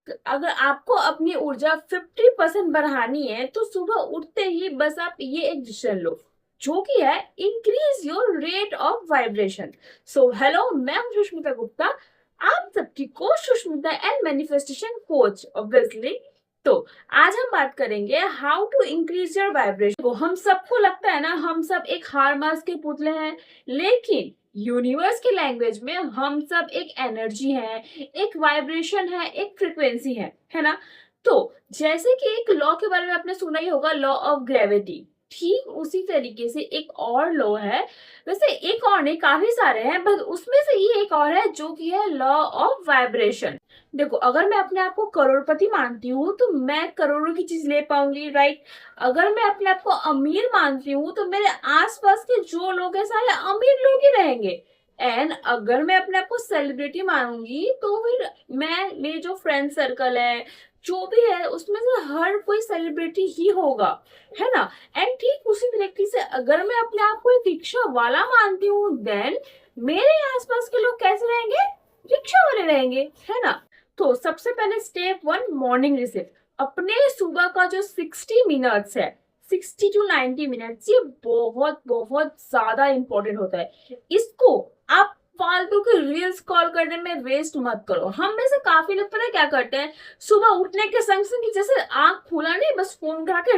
अगर आपको अपनी ऊर्जा 50% बढ़ानी है तो सुबह उठते ही बस आप ये एक डिसीजन लो, जो कि है increase your rate of vibration. So hello, मैं हूं सुष्मिता गुप्ता, आप सबकी coach Sushmita and manifestation coach obviously. तो आज हम बात करेंगे how to increase your vibration. हम सबको लगता है ना, हम सब एक हार मास के पुतले हैं, लेकिन यूनिवर्स की लैंग्वेज में हम सब एक एनर्जी है, एक वाइब्रेशन है, एक फ्रिक्वेंसी है ना। तो जैसे कि एक लॉ के बारे में आपने सुना ही होगा, लॉ ऑफ ग्रेविटी, ठीक उसी तरीके से एक और लॉ है। वैसे एक और नहीं, काफी सारे हैं, बस उसमें से ये एक और है जो कि है लॉ ऑफ वाइब्रेशन। देखो, अगर मैं अपने आप को करोड़पति मानती हूँ तो मैं करोड़ों की चीज ले पाऊंगी, राइट। अगर मैं अपने आप को अमीर मानती हूँ तो मेरे आसपास के जो लोग हैं सारे अमीर लोग ही रहेंगे। एंड अगर मैं अपने आप को सेलिब्रिटी मानूंगी तो फिर मेरे जो फ्रेंड सर्कल है, जो भी है, उसमें से हर कोई सेलिब्रिटी ही होगा, है ना। एंड ठीक उसी तरीके से अगर मैं अपने आप को एक रिक्शा वाला मानती हूँ, देन मेरे आसपास के लोग कैसे रहेंगे? रिक्शा वाले रहेंगे, है ना। तो सबसे पहले स्टेप वन, मॉर्निंग रिसीव। अपने सुबह का जो 60 मिनट्स है, 60 to 90 मिनट्स, ये बहुत बहुत ज्यादा इंपॉर्टेंट होता है। इसको आप फालतू के रील्स कॉल करने में वेस्ट मत करो। हम में से काफी लोग पता है क्या करते हैं, सुबह उठने के संग संग जैसे आंख खुला नहीं, बस फोन उठा के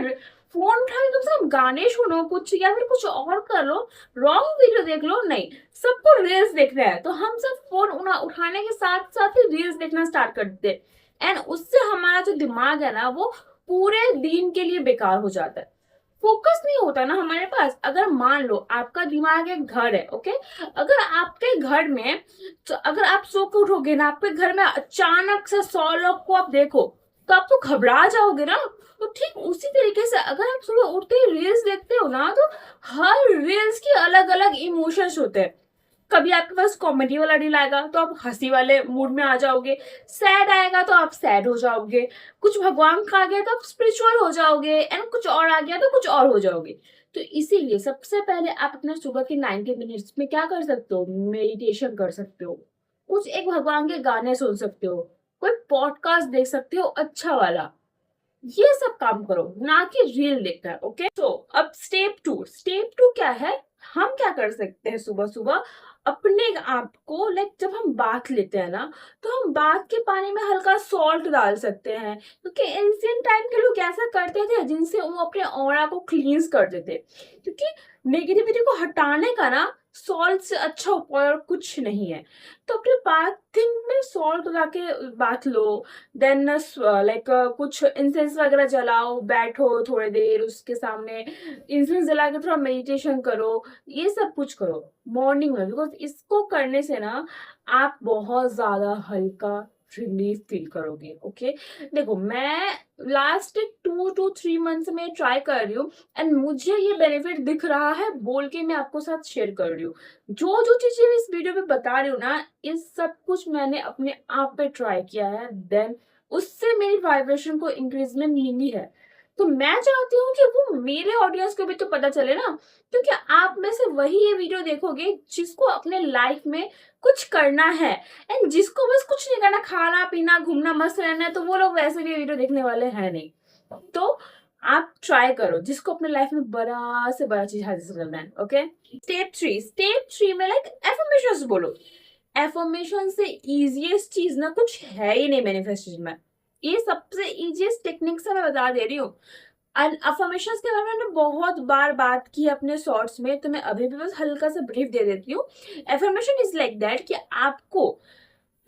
कम से कम गाने सुनो कुछ, या फिर कुछ और कर लो, रॉन्ग वीडियो देख लो। नहीं, सबको रील्स देखना है तो हम सब फोन उठाने के साथ साथ ही रील्स देखना स्टार्ट कर देते हैं। एंड उससे हमारा जो दिमाग है ना, वो पूरे दिन के लिए बेकार हो जाता है, फोकस नहीं होता ना हमारे पास। अगर मान लो आपका दिमाग एक घर है, ओके। अगर आपके घर में, तो अगर आप सो के उठोगे ना, आपके घर में अचानक से 100 लोग को आप देखो, तो आप तो घबरा जाओगे ना। तो ठीक उसी तरीके से अगर आप सुबह उठते ही रील्स देखते हो ना, तो हर रील्स की अलग अलग इमोशंस होते हैं। कभी आपके पास कॉमेडी वाला रील आएगा तो आप हंसी वाले मूड में आ जाओगे, सैड आएगा तो आप सैड हो जाओगे, कुछ भगवान का आ गया तो आप स्पिरिचुअल हो जाओगे, एंड कुछ और आ गया तो कुछ और हो जाओगे। तो इसीलिए सबसे पहले आप अपने सुबह के 90 मिनट्स में क्या कर सकते हो? मेडिटेशन कर सकते हो, कुछ एक भगवान के गाने सुन सकते हो, कोई पॉडकास्ट देख सकते हो अच्छा वाला। ये सब काम करो, ना कि रील देखना है, ओके। तो अब स्टेप टू क्या है? हम क्या कर सकते हैं सुबह सुबह अपने आप को, लाइक जब हम बाथ लेते हैं ना, तो हम बाथ के पानी में हल्का सॉल्ट डाल सकते हैं, क्योंकि एंशियंट टाइम के लोग ऐसा करते थे, जिनसे वो अपने ऑरा को क्लींस करते थे। क्योंकि नेगेटिविटी को हटाने का ना सॉल्ट से अच्छा उपाय और कुछ नहीं है। तो अपने बाथिंग में सॉल्ट लगा के बाथ लो, देन लाइक कुछ इंसेंस वगैरह जलाओ, बैठो थोड़ी देर उसके सामने, इंसेंस जला के थोड़ा मेडिटेशन करो, ये सब कुछ करो मॉर्निंग में। बिकॉज इसको करने से ना आप बहुत ज्यादा हल्का रिलीफ फील करोगे, ओके। देखो, मैं लास्ट 2 to 3 मंथ में ट्राई कर रही हूँ, एंड मुझे ये बेनिफिट दिख रहा है, बोल के मैं आपको साथ शेयर कर रही हूँ। जो जो चीजें मैं इस वीडियो में बता रही हूँ ना, इस सब कुछ मैंने अपने आप पे ट्राई किया है, देन उससे मेरी वाइब्रेशन को इंक्रीजमेंट मिली है। तो मैं चाहती हूँ कि वो मेरे ऑडियंस को भी तो पता चले ना, क्योंकि आप में से वही ये वीडियो देखोगे जिसको अपने लाइफ में कुछ करना है, एंड जिसको बस कुछ नहीं करना, खाना पीना घूमना मस्त रहना है, तो वो लोग वैसे भी वीडियो देखने वाले हैं नहीं। तो आप ट्राई करो जिसको अपने लाइफ में बड़ा से बड़ा चीज हासिल करना है, ओके। स्टेप थ्री में लाइक एफर्मेशंस बोलो। एफर्मेशन से इजीएस्ट चीज ना कुछ है ही नहीं मैनिफेस्टेशन में। ये सबसे इजीएस्ट टेक्निक से मैं बता दे रही हूँ। अफर्मेशंस के बारे में मैंने बहुत बार बात की अपने शॉर्ट्स में, तो मैं अभी भी बस हल्का सा ब्रीफ दे देती हूँ। एफर्मेशन इज लाइक दैट कि आपको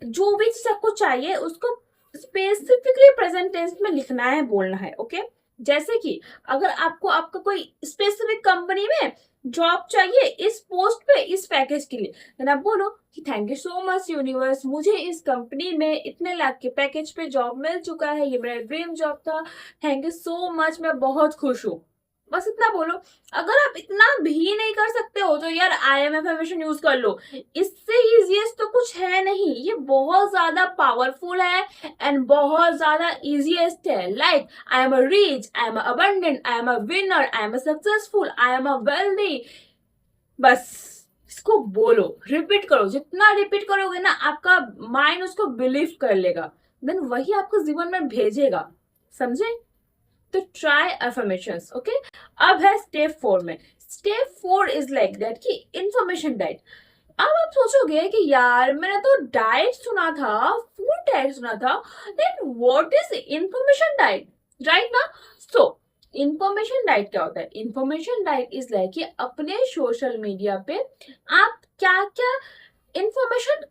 जो भी चीज आपको चाहिए उसको स्पेसिफिकली प्रेजेंट टेंस में लिखना है, बोलना है, ओके। जैसे कि अगर आपको आपका कोई स्पेसिफिक कंपनी में जॉब चाहिए इस पोस्ट पे इस पैकेज के लिए, तो आप बोलो कि thank you so much universe, मुझे इस कंपनी में इतने लाख के पैकेज पे जॉब मिल चुका है, ये मेरा ड्रीम जॉब था, थैंक यू सो मच, मैं बहुत खुश हूँ। बस इतना बोलो। अगर आप इतना भी नहीं कर सकते हो तो यार IM एफर्मेशन यूज कर लो। इससे इजीएस्ट तो कुछ है नहीं, ये बहुत ज्यादा पावरफुल है एंड बहुत ज्यादा इजीएस्ट है। Like I am a rich, I am abundant, I am a winner, I am a successful, I am a wealthy. बस इसको बोलो, रिपीट करो, जितना रिपीट करोगे ना आपका माइंड उसको बिलीव कर लेगा। देन वही आपको जीवन में भेजेगा, समझे? तो ट्राई अफर्मेशंस, ओके। अब है स्टेप 4 में। स्टेप 4 इज लाइक दैट कि इंफॉर्मेशन डाइट। अब आप सोचोगे कि यार मैंने तो डाइट सुना था, फूड डाइट सुना था, then what is information diet, right ना? सो इंफॉर्मेशन डाइट क्या होता है? इंफॉर्मेशन डाइट इज लाइक कि अपने सोशल मीडिया पे आप क्या क्या इंफॉर्मेशन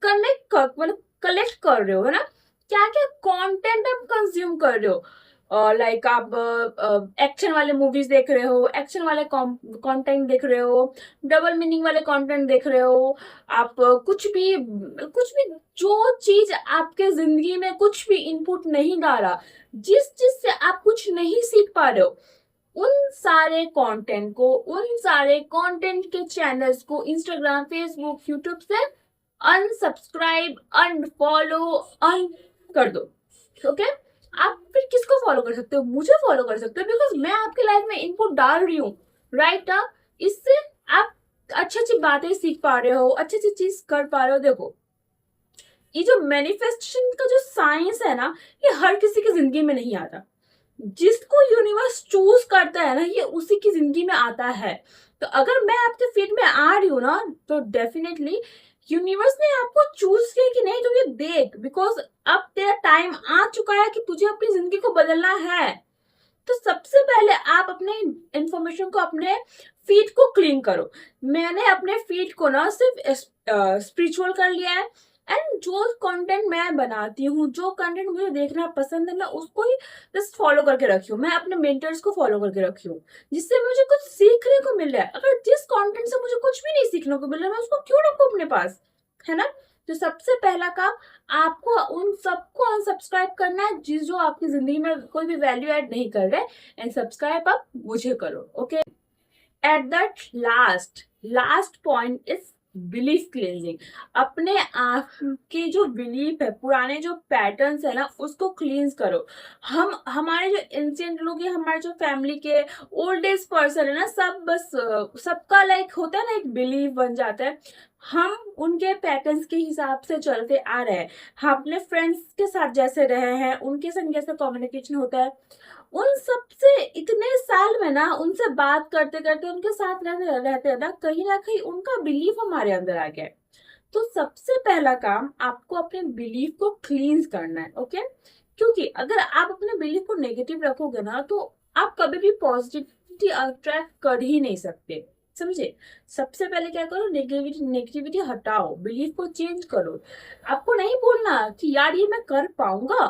मतलब कलेक्ट कर रहे हो, है ना? क्या क्या कंटेंट आप कंज्यूम कर रहे हो? लाइक आप एक्शन वाले मूवीज देख रहे हो, एक्शन वाले कंटेंट देख रहे हो, डबल मीनिंग वाले कंटेंट देख रहे हो, आप कुछ भी जो चीज आपके जिंदगी में कुछ भी इनपुट नहीं डाला, जिस चीज से आप कुछ नहीं सीख पा रहे हो, उन सारे कंटेंट को, उन सारे कंटेंट के चैनल्स को इंस्टाग्राम, फेसबुक, यूट्यूब से अनसब्सक्राइब, अनफॉलो, अन कर दो, ओके? आप फिर किसको फॉलो कर सकते हो? मुझे फॉलो कर सकते हो, बिकॉज मैं आपके लाइफ में इनपुट डाल रही हूँ, राइट? इससे आप अच्छी अच्छी बातें सीख पा रहे हो, अच्छी अच्छी चीज कर पा रहे हो। देखो, ये जो मैनिफेस्टेशन का जो साइंस है ना, ये हर किसी की जिंदगी में नहीं आता। जिसको यूनिवर्स चूज करता है ना, ये उसी की जिंदगी में आता है। तो अगर मैं आपके फीड में आ रही हूँ ना, तो डेफिनेटली यूनिवर्स ने आपको चूज किया कि नहीं, तो ये देख, बिकॉज अब तेरा टाइम आ चुका है कि तुझे अपनी जिंदगी को बदलना है। तो सबसे पहले आप अपने इंफॉर्मेशन को, अपने फीड को क्लीन करो। मैंने अपने फीड को ना सिर्फ स्पिरिचुअल कर लिया है, एंड जो कंटेंट मैं बनाती हूँ, जो कंटेंट मुझे देखना पसंद है, मैं उसको ही जस्ट फॉलो करके रखी हूँ। मैं अपने मेंटर्स को फॉलो करके रखी हूँ, जिससे मुझे कुछ सीखने को मिल रहा है। अगर जिस कंटेंट से मुझे कुछ भी नहीं सीखने को मिल रहा है, मैं उसको क्यों रखूँ अपने पास, है ना? तो सबसे पहला काम, आपको उन सबको अनसब्सक्राइब करना है जो आपकी जिंदगी में कोई भी वैल्यू ऐड नहीं कर रहे, एंड सब्सक्राइब आप मुझे करो, okay? At that last point is belief cleansing. अपने आप के जो बिलीफ है, पुराने जो पैटर्न्स है ना, उसको क्लींस करो। हमारे जो एंशिएंट लोग हैं, हमारे जो फैमिली के ओल्ड एज पर्सन है ना, सब बस सबका लाइक होता है ना, एक बिलीफ बन जाता है। हम उनके पैटर्न्स के हिसाब से चलते आ रहे हैं। हम अपने फ्रेंड्स के साथ जैसे रहे हैं, उनके संग जैसे कम्युनिकेशन होता है, उन सबसे इतने साल में ना, उनसे बात करते करते, उनके साथ रहते ना, कहीं ना कहीं उनका बिलीफ हमारे अंदर आ गया है। तो सबसे पहला काम, आपको अपने बिलीफ को क्लींस करना है, ओके? क्योंकि अगर आप अपने बिलीफ को नेगेटिव रखोगे ना, तो आप कभी भी पॉजिटिविटी अट्रैक्ट कर ही नहीं सकते, समझे? सबसे पहले क्या करो, नेगेटिविटी हटाओ, बिलीफ को चेंज करो। आपको नहीं बोलना कि यार ये मैं कर पाऊंगा,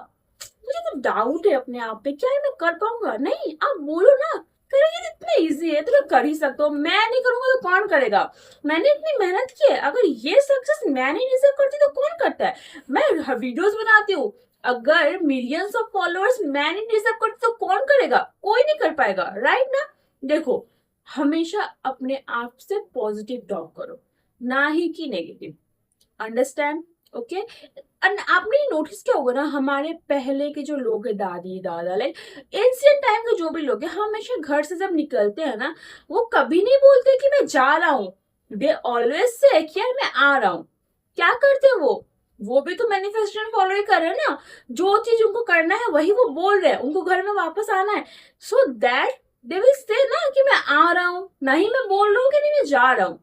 मुझे तो डाउट है अपने आप पे, क्या है मैं कर पाऊंगा? नहीं, आप बोलो ना, करेंगे, इतना इजी है तो मैं कर ही सकता हूँ। मैं नहीं करूंगा तो कौन करेगा? मैंने इतनी मेहनत की है, अगर ये सक्सेस मैं नहीं डिजर्व करती तो कौन करता है? मैं वीडियोस बनाती हूँ, अगर मिलियंस ऑफ फॉलोअर्स मैं नहीं डिजर्व करती तो कौन करेगा? कोई नहीं कर पाएगा, राइट ना? देखो, हमेशा अपने आप से पॉजिटिव टॉक करो, ना ही कि नेगेटिव, अंडरस्टैंड? ओके? आपने नोटिस किया होगा ना, हमारे पहले के जो लोग हैं, दादी दादा, लाइक एंशिएंट टाइम के जो भी लोग हैं, हमेशा घर से जब निकलते हैं ना, वो कभी नहीं बोलते कि मैं जा रहा हूँ। दे ऑलवेज से कि यार मैं आ रहा हूँ। क्या करते हैं वो भी तो मैनिफेस्टेशन फॉलो ही कर रहे हैं ना। जो चीज उनको करना है वही वो बोल रहे हैं, उनको घर में वापस आना है, so that they will say ना कि मैं आ रहा हूँ, नहीं मैं बोल रहा हूँ कि नहीं मैं जा रहा हूँ।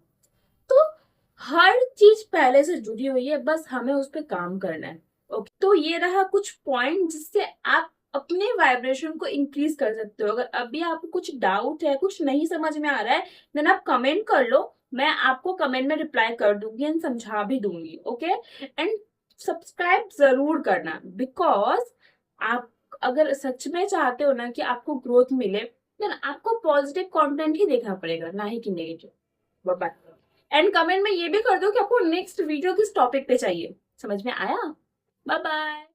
तो हर चीज पहले से जुड़ी हुई है, बस हमें उस पर काम करना है, ओके? तो ये रहा कुछ पॉइंट जिससे आप अपने वाइब्रेशन को इंक्रीज कर सकते हो। अगर अभी आपको कुछ डाउट है, कुछ नहीं समझ में आ रहा है, देन आप कमेंट कर लो, मैं आपको कमेंट में रिप्लाई कर दूंगी एंड समझा भी दूंगी, ओके? एंड सब्सक्राइब जरूर करना, बिकॉज आप अगर सच में चाहते हो ना कि आपको ग्रोथ मिले, देन आपको पॉजिटिव कंटेंट ही देखना पड़ेगा, ना ही कि negative. Bye bye. And comment में ये भी कर दो कि आपको नेक्स्ट वीडियो किस टॉपिक पे चाहिए। समझ में आया? Bye bye.